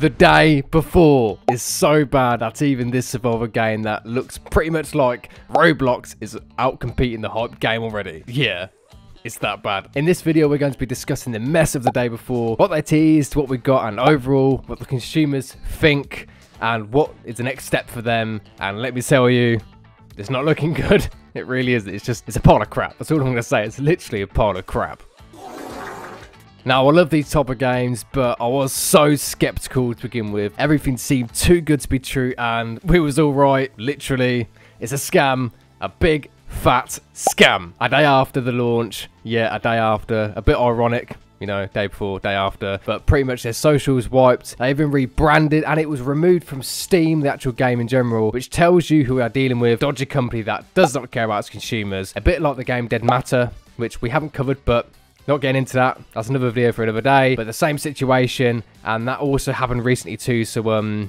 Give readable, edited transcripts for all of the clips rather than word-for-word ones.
The Day Before is so bad that even this survivor game that looks pretty much like Roblox is out competing the hype game already. Yeah. It's that bad. In this video, we're going to be discussing the mess of The Day Before, what they teased, what we got, and overall, what the consumers think, and what is the next step for them. And let me tell you, it's not looking good. It really is. It's a pile of crap. That's all I'm going to say. It's literally a pile of crap. Now, I love these type of games, but I was so skeptical to begin with. Everything seemed too good to be true, and we was all right. Literally, it's a scam, a big fat scam. A day after the launch, yeah, a day after, a bit ironic, you know, day before, day after, but pretty much their socials wiped. They even rebranded, and it was removed from Steam, the actual game in general, which tells you who we are dealing with. Dodgy company that does not care about its consumers. A bit like the game Dead Matter, which we haven't covered, but not getting into that. That's another video for another day. But the same situation, and that also happened recently too. So,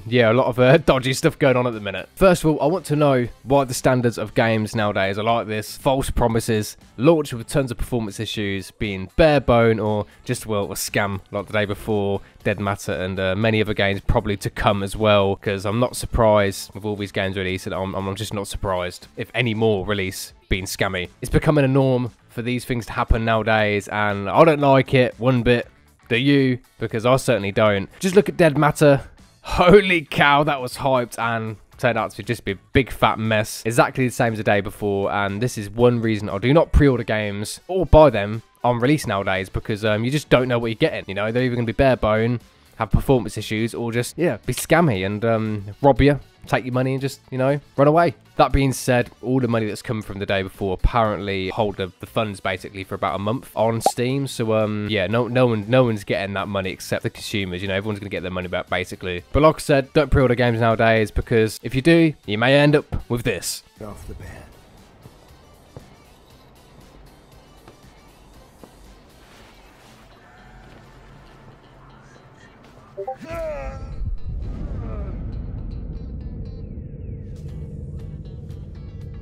yeah, a lot of dodgy stuff going on at the minute. First of all, I want to know why the standards of games nowadays are like this. False promises, launch with tons of performance issues, being bare bone, or just, well, a scam like The Day Before, Dead Matter, and many other games probably to come as well. Because I'm not surprised with all these games released, and I'm just not surprised if any more release being scammy. It's becoming a norm for these things to happen nowadays, and I don't like it one bit. Do you? Because I certainly don't. Just look at Dead Matter. Holy cow, that was hyped and turned out to just be a big fat mess. Exactly the same as The Day Before, and this is one reason I do not pre-order games or buy them on release nowadays, because you just don't know what you're getting. You know, they're either going to be bare bone, have performance issues, or just, yeah, be scammy and rob you, take your money and just, you know, run away. That being said, all the money that's come from The Day Before apparently hold the funds basically for about a month on Steam. So yeah, no one's getting that money except the consumers. You know, everyone's gonna get their money back basically. But like I said, don't pre-order games nowadays, because if you do, you may end up with this. Get off the bed.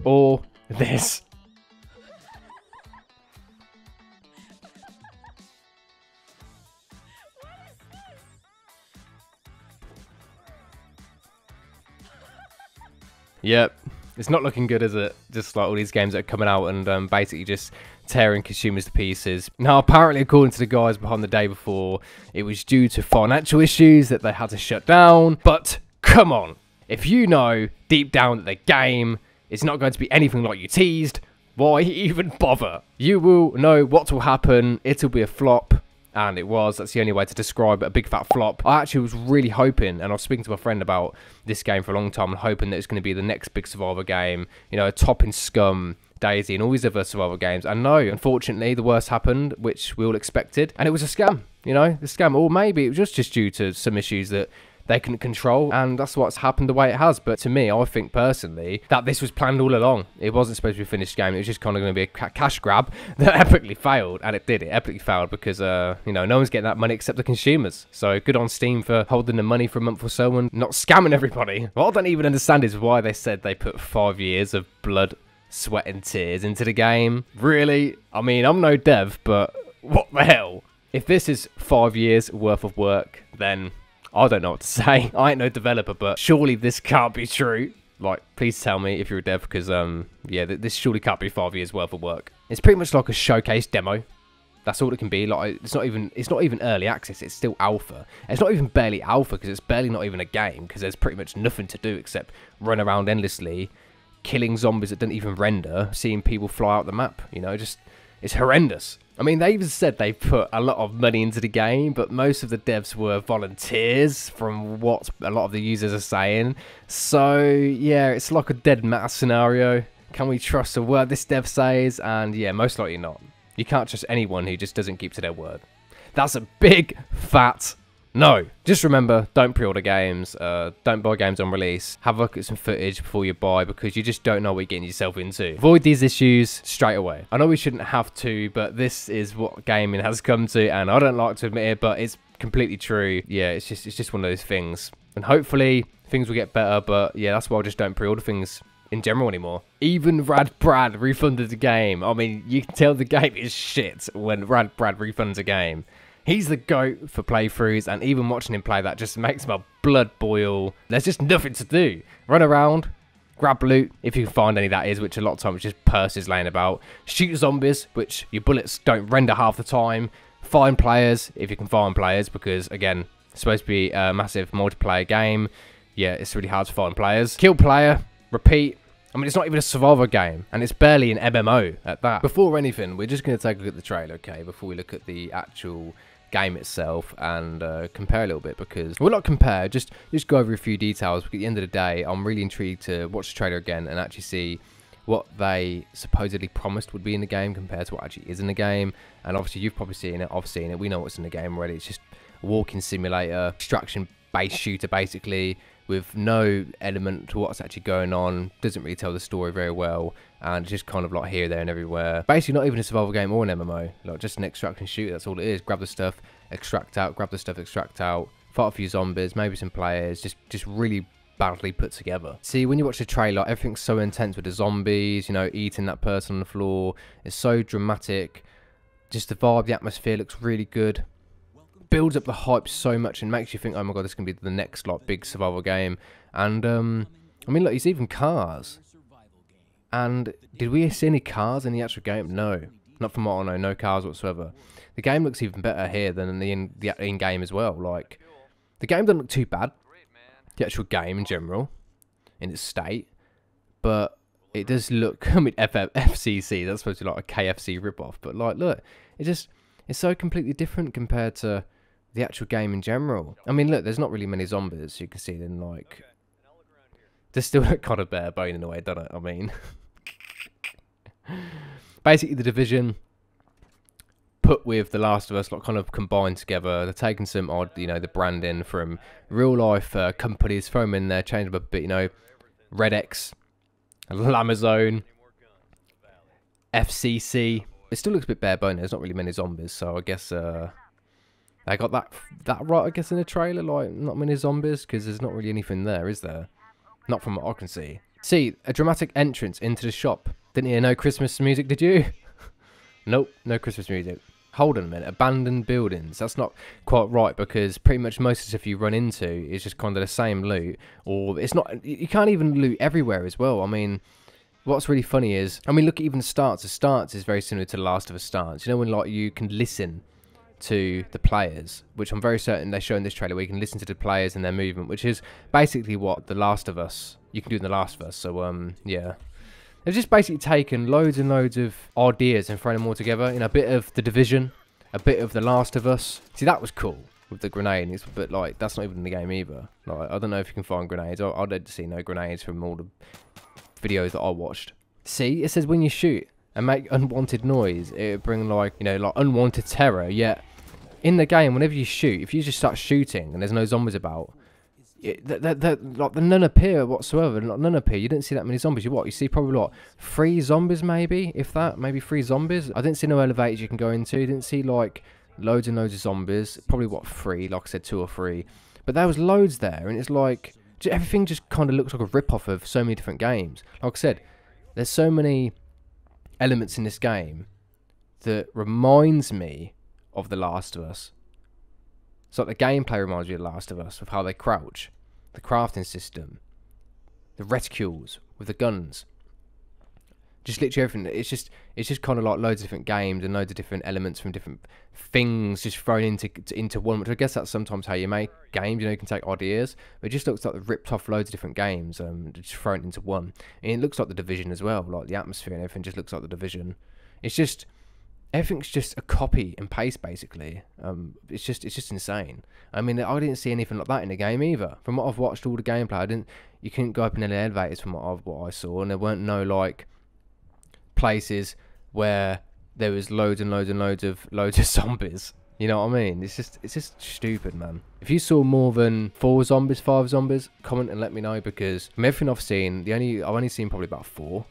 Or this. Yep, it's not looking good, is it? Just like all these games that are coming out and basically just tearing consumers to pieces. Now, apparently, according to the guys behind The Day Before, it was due to financial issues that they had to shut down. But come on, if you know deep down that the game is not going to be anything like you teased, why even bother? You will know what will happen. It'll be a flop. And it was. That's the only way to describe it, a big fat flop. I actually was really hoping, and I was speaking to my friend about this game for a long time, and hoping that it's going to be the next big survivor game, you know, topping Scum, Daisy, and all these other survivor games. And no, unfortunately, the worst happened, which we all expected, and it was a scam, you know, the scam. Or maybe it was just due to some issues that they couldn't control, and that's what's happened the way it has. But to me, I think personally that this was planned all along. It wasn't supposed to be a finished game. It was just kind of going to be a cash grab that epically failed, and it did. It epically failed because you know, no one's getting that money except the consumers. So good on Steam for holding the money for a month or so and not scamming everybody. What I don't even understand is why they said they put 5 years of blood, sweat and tears into the game. Really? I mean, I'm no dev, but what the hell? If this is 5 years worth of work, then I don't know what to say. I ain't no developer, but surely this can't be true. Like, please tell me if you're a dev, because, yeah, this surely can't be 5 years worth of work. It's pretty much like a showcase demo. That's all it can be. Like, it's not even early access. It's still alpha. It's not even barely alpha, because it's barely not even a game, because there's pretty much nothing to do except run around endlessly, killing zombies that don't even render, seeing people fly out the map. You know, just, it's horrendous. I mean, they even said they put a lot of money into the game, but most of the devs were volunteers from what a lot of the users are saying. So, yeah, it's like a Dead Matter scenario. Can we trust a word this dev says? And, yeah, most likely not. You can't trust anyone who just doesn't keep to their word. That's a big, fat no. Just remember, don't pre-order games, don't buy games on release, have a look at some footage before you buy, because you just don't know what you're getting yourself into. Avoid these issues straight away. I know we shouldn't have to, but this is what gaming has come to, and I don't like to admit it, but it's completely true. Yeah, it's just one of those things. And hopefully, things will get better, but yeah, that's why I just don't pre-order things in general anymore. Even Rad Brad refunded the game. I mean, you can tell the game is shit when Rad Brad refunds a game. He's the GOAT for playthroughs, and even watching him play that just makes my blood boil. There's just nothing to do. Run around, grab loot, if you can find any that is, which a lot of times is just purses laying about. Shoot zombies, which your bullets don't render half the time. Find players, if you can find players, because again, it's supposed to be a massive multiplayer game. Yeah, it's really hard to find players. Kill player, repeat. I mean, it's not even a survivor game, and it's barely an MMO at that. Before anything, we're just going to take a look at the trailer, okay, before we look at the actual game itself and compare a little bit, because, well, not compare, just go over a few details, because at the end of the day, I'm really intrigued to watch the trailer again and actually see what they supposedly promised would be in the game compared to what actually is in the game. And obviously, you've probably seen it, I've seen it, we know what's in the game already. It's just a walking simulator, extraction-based shooter, basically, with no element to what's actually going on. Doesn't really tell the story very well, and just kind of like here, there, and everywhere. Basically, not even a survival game or an MMO, like just an extraction shooter. That's all it is. Grab the stuff, extract out. Grab the stuff, extract out. Fight a few zombies, maybe some players. Just really badly put together. See, when you watch the trailer, everything's so intense with the zombies. You know, eating that person on the floor. It's so dramatic. Just the vibe, the atmosphere looks really good. Builds up the hype so much and makes you think, oh my god, this is going to be the next like big survival game. And I mean, look, it's even cars. And did we see any cars in the actual game? No, not from what I know, no cars whatsoever. The game looks even better here than in the in-game as well. Like, the game doesn't look too bad, the actual game in general, in its state, but it does look, I mean, FCC, that's supposed to be like a KFC ripoff, but like, look, it's so completely different compared to the actual game in general. I mean, look, there's not really many zombies, you can see them, like, they still look kind of bare bone in a way, don't it? I mean, basically the Division put with The Last of Us, like, kind of combined together. They're taking some odd, you know, the branding from real life companies, throw them in there, change them a bit, you know, Red X, Lamazone, FCC. It still looks a bit bare bone. There's not really many zombies, so I guess I got that right, I guess, in the trailer. Like, not many zombies, because there's not really anything there, is there? Not from what I can see. See, a dramatic entrance into the shop. Didn't hear no Christmas music, did you? Nope, no Christmas music. Hold on a minute, abandoned buildings. That's not quite right, because pretty much most of the stuff you run into is just kind of the same loot, or it's not. You can't even loot everywhere as well. I mean, what's really funny is, I mean, look at even the starts. The starts is very similar to The Last of Us starts. You know, when like you can listen to the players, which I'm very certain they show in this trailer, where you can listen to the players and their movement, which is basically what The Last of Us, you can do in The Last of Us. So yeah, they've just basically taken loads and loads of ideas and thrown them all together in a bit of The Division, a bit of The Last of Us. See, that was cool with the grenade, but like, that's not even in the game either. Like, I don't know if you can find grenades. I'd like to see no grenades from all the videos that I watched. See, it says when you shoot and make unwanted noise, it would bring, like, you know, like unwanted terror. Yet in the game, whenever you shoot, if you just start shooting and there's no zombies about, like, none appear whatsoever. None appear. You didn't see that many zombies. You see probably what, 3 zombies maybe, if that, maybe 3 zombies. I didn't see no elevators you can go into. You didn't see like loads and loads of zombies. Probably what, 3, like I said, 2 or 3. But there was loads there, and it's like everything just kind of looks like a rip-off of so many different games. Like I said, there's so many elements in this game that reminds me of The Last of Us. So like, the gameplay reminds me of The Last of Us, with how they crouch, the crafting system, the reticules with the guns, just literally everything. It's just kind of like loads of different games and loads of different elements from different things just thrown into one. Which I guess that's sometimes how you make games. You know, you can take ideas, but it just looks like they've ripped off loads of different games and just thrown into one. And it looks like The Division as well. Like, the atmosphere and everything just looks like The Division. It's just, everything's just a copy and paste, basically. It's just insane. I mean, I didn't see anything like that in the game either. From what I've watched, all the gameplay, you couldn't go up in any elevators from what I saw, and there weren't no like places where there was loads and loads and loads of zombies. You know what I mean? It's just stupid, man. If you saw more than 4 zombies, 5 zombies, comment and let me know, because from everything I've seen, I've only seen probably about 4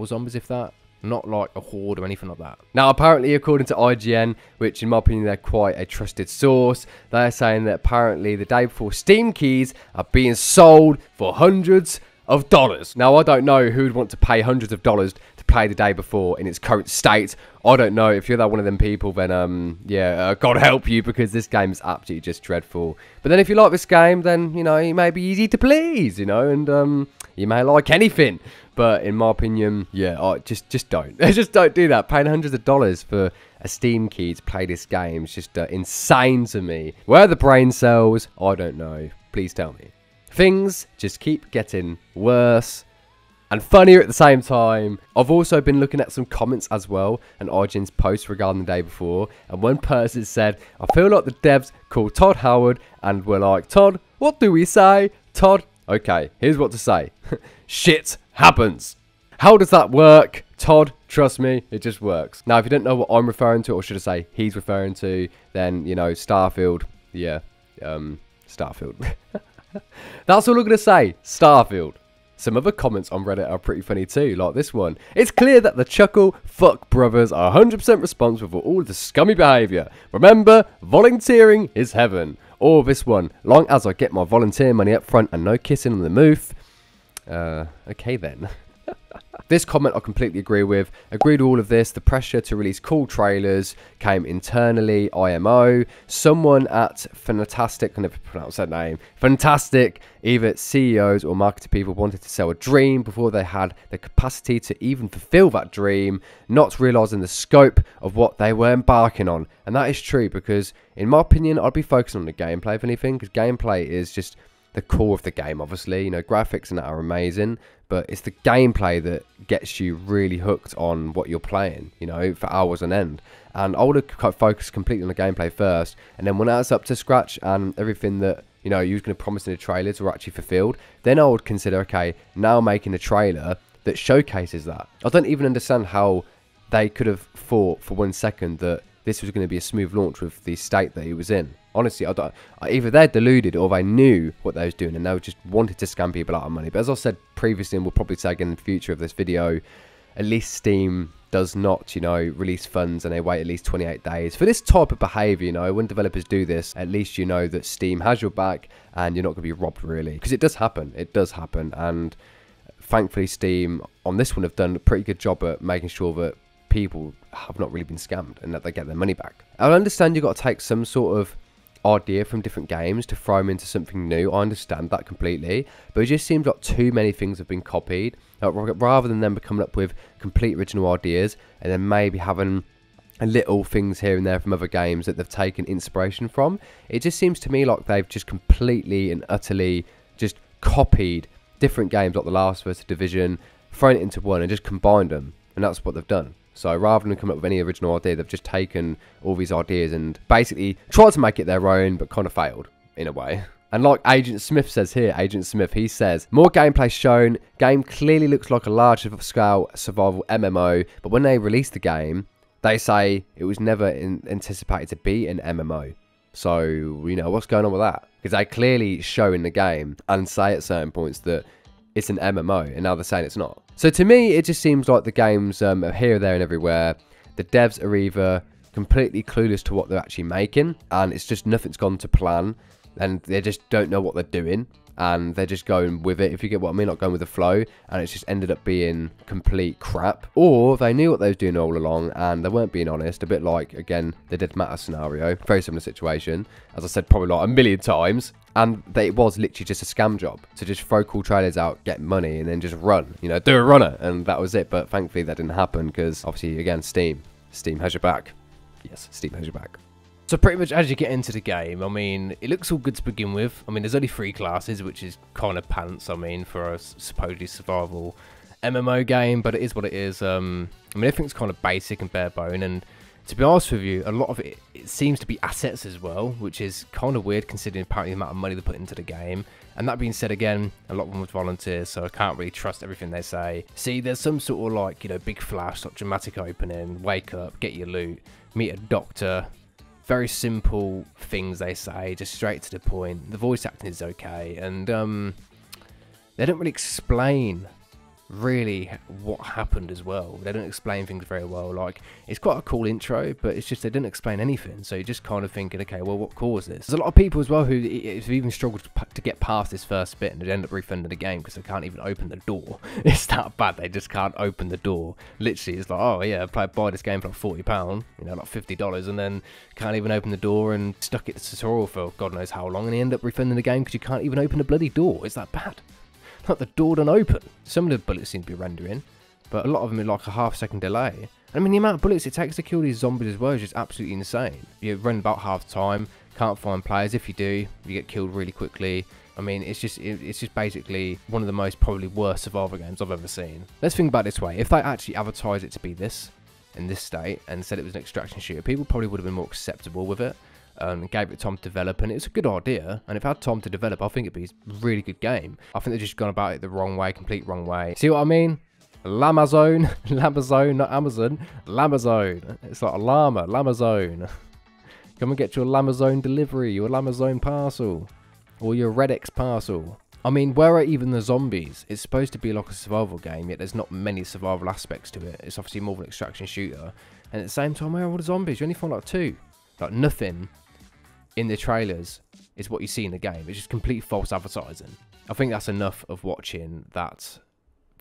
zombies, if that. Not like a horde or anything like that. Now, apparently, according to IGN, which in my opinion they're quite a trusted source, they're saying that apparently the day before, Steam keys are being sold for hundreds of dollars. Now, I don't know who would want to pay hundreds of dollars to play the day before in its current state. I don't know. If you're that one of them people, then yeah, God help you, because this game is absolutely just dreadful. But then if you like this game, then, you know, it may be easy to please, you know, and you may like anything. But in my opinion, yeah, just don't. Just don't do that. Paying hundreds of dollars for a Steam key to play this game is just insane to me. Where are the brain cells? I don't know. Please tell me. Things just keep getting worse and funnier at the same time. I've also been looking at some comments as well, and Origin's post regarding the day before, and one person said, I feel like the devs called Todd Howard and were like, Todd, what do we say? Todd, okay, here's what to say. Shit happens. How does that work? Todd, trust me, it just works. Now, if you don't know what I'm referring to, or should I say he's referring to, then, you know, Starfield. Yeah, Starfield. That's all I'm going to say. Starfield. Some other comments on Reddit are pretty funny too, like this one. It's clear that the Chuckle Fuck brothers are 100% responsible for all the scummy behaviour. Remember, volunteering is heaven. Or this one, long as I get my volunteer money up front and no kissing on the moof. Okay then. This comment I completely agree with. Agreed with all of this. The pressure to release cool trailers came internally, IMO. Someone at Fantastic, I never pronounce that name, Fantastic, either CEOs or marketing people wanted to sell a dream before they had the capacity to even fulfill that dream, not realising the scope of what they were embarking on. And that is true, because in my opinion, I'd be focusing on the gameplay if anything, because gameplay is just the core of the game. Obviously, you know, graphics and that are amazing, but it's the gameplay that gets you really hooked on what you're playing, you know, for hours on end. And I would have focused completely on the gameplay first, and then when that's up to scratch and everything that, you know, you was going to promise in the trailers were actually fulfilled, then I would consider, okay, now making a trailer that showcases that. I don't even understand how they could have thought for 1 second that this was going to be a smooth launch with the state that he was in. Honestly, either they're deluded or they knew what they was doing and they just wanted to scam people out of money. But as I said previously, and we'll probably say again in the future of this video, at least Steam does not, you know, release funds and they wait at least 28 days. For this type of behaviour, you know, when developers do this, at least you know that Steam has your back and you're not going to be robbed, really. Because it does happen. It does happen. And thankfully, Steam on this one have done a pretty good job at making sure that people have not really been scammed and that they get their money back. I understand you've got to take some sort of idea from different games to throw them into something new. I understand that completely, but it just seems like too many things have been copied, rather than them coming up with complete original ideas and then maybe having little things here and there from other games that they've taken inspiration from. It just seems to me like they've just completely and utterly just copied different games like The Last of Us, Division, thrown it into one and just combined them, and that's what they've done. So rather than come up with any original idea, they've just taken all these ideas and basically tried to make it their own, but kind of failed in a way. And like Agent Smith says here, Agent Smith, he says, more gameplay shown. Game clearly looks like a large scale survival MMO, but when they released the game, they say it was never anticipated to be an MMO. So, you know, what's going on with that? Because they clearly show in the game and say at certain points that it's an MMO, and now they're saying it's not. So to me, it just seems like the games are here, there, and everywhere. The devs are either completely clueless to what they're actually making, and it's just nothing's gone to plan, and they just don't know what they're doing, and they're just going with it, if you get what I mean, like going with the flow, and it's just ended up being complete crap. Or they knew what they was doing all along, and they weren't being honest, a bit like, again, the Dead Matter scenario, very similar situation, as I said probably like a million times. And it was literally just a scam job to just throw cool trailers out, get money, and then just run, you know, do a runner, and that was it. But thankfully that didn't happen because obviously, again, Steam has your back. Yes, Steam has your back. So pretty much as you get into the game, I mean, it looks all good to begin with. I mean, there's only 3 classes, which is kind of pants, I mean, for a supposedly survival MMO game, but it is what it is. I mean, everything's kind of basic and bare bone, and to be honest with you, a lot of it seems to be assets as well, which is kind of weird considering apparently the amount of money they put into the game. And that being said, again, a lot of them was volunteers, so I can't really trust everything they say. See, there's some sort of like, you know, big flash, like dramatic opening, wake up, get your loot, meet a doctor. Very simple things they say, just straight to the point. The voice acting is okay, and they don't really explain really what happened as well. They don't explain things very well. Like, it's quite a cool intro, but it's just they didn't explain anything. So you're just kind of thinking, okay, well, what caused this? There's a lot of people as well who have even struggled to get past this first bit, and they end up refunding the game because they can't even open the door. It's that bad. They just can't open the door. Literally, it's like, oh yeah, buy this game for like £40, you know, like $50, and then can't even open the door and stuck it to tutorial for God knows how long, and they end up refunding the game because you can't even open the bloody door. It's that bad. Like, the door don't open. Some of the bullets seem to be rendering, but a lot of them are like a half-second delay. I mean, the amount of bullets it takes to kill these zombies as well is just absolutely insane. You run about half the time, can't find players. If you do, you get killed really quickly. I mean, it's just basically one of the most probably worst survival games I've ever seen. Let's think about it this way. If they actually advertised it to be this, in this state, and said it was an extraction shooter, people probably would have been more acceptable with it. Gave it time to develop, and it's a good idea, and if it had time to develop, I think it'd be a really good game. I think they've just gone about it the wrong way, complete wrong way. See what I mean? Lamazone, Lamazone, not Amazon, Lamazone. It's like a llama, Lamazone. Come and get your Lamazone delivery, your Lamazone parcel, or your Redx parcel. I mean, where are even the zombies? It's supposed to be like a survival game, yet there's not many survival aspects to it. It's obviously more of an extraction shooter, and at the same time, where are all the zombies? You only find like 2. Like, nothing in the trailers is what you see in the game. It's just complete false advertising. I think that's enough of watching that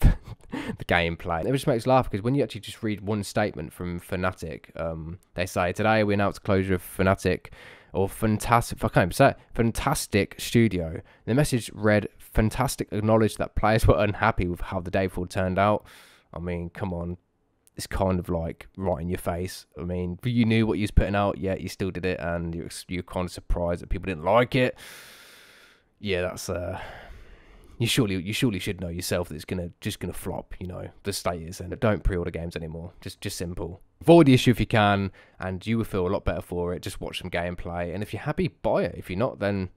the gameplay. It just makes me laugh because when you actually just read one statement from Fnatic, they say, today we announced closure of Fnatic, or Fantastic, I can't even say it, Fantastic Studio. The message read, Fantastic acknowledged that players were unhappy with how the day before turned out. I mean, come on. It's kind of like right in your face. I mean, you knew what you was putting out, yet you still did it, and you're kind of surprised that people didn't like it. Yeah, that's you surely should know yourself that it's just gonna flop. You know, the status, and don't pre-order games anymore. Just simple. Avoid the issue if you can, and you will feel a lot better for it. Just watch some gameplay, and if you're happy, buy it. If you're not, then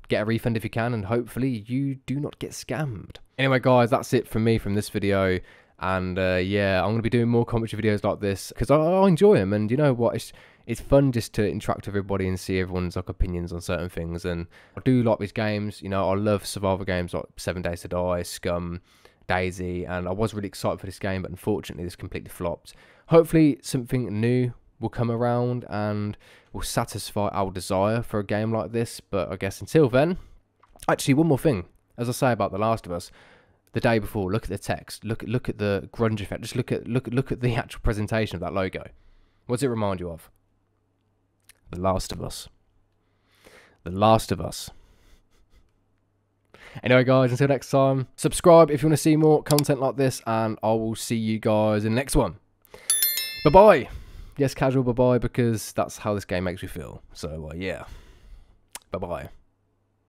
get a refund if you can, and hopefully you do not get scammed. Anyway, guys, that's it from me from this video. And yeah, I'm going to be doing more commentary videos like this because I enjoy them. And you know what? It's fun just to interact with everybody and see everyone's like opinions on certain things. And I do like these games. You know, I love survival games like 7 Days to Die, Scum, DayZ. And I was really excited for this game, but unfortunately this completely flopped. Hopefully something new will come around and will satisfy our desire for a game like this. But I guess until then, actually one more thing. As I say about The Last of Us, the day before, look at the text, look at the grunge effect, just look at the actual presentation of that logo. What does it remind you of? The Last of Us. The Last of Us. Anyway, guys, until next time, subscribe if you want to see more content like this, and I will see you guys in the next one. Bye-bye. Yes, casual bye-bye, because that's how this game makes me feel. So, yeah. Bye-bye.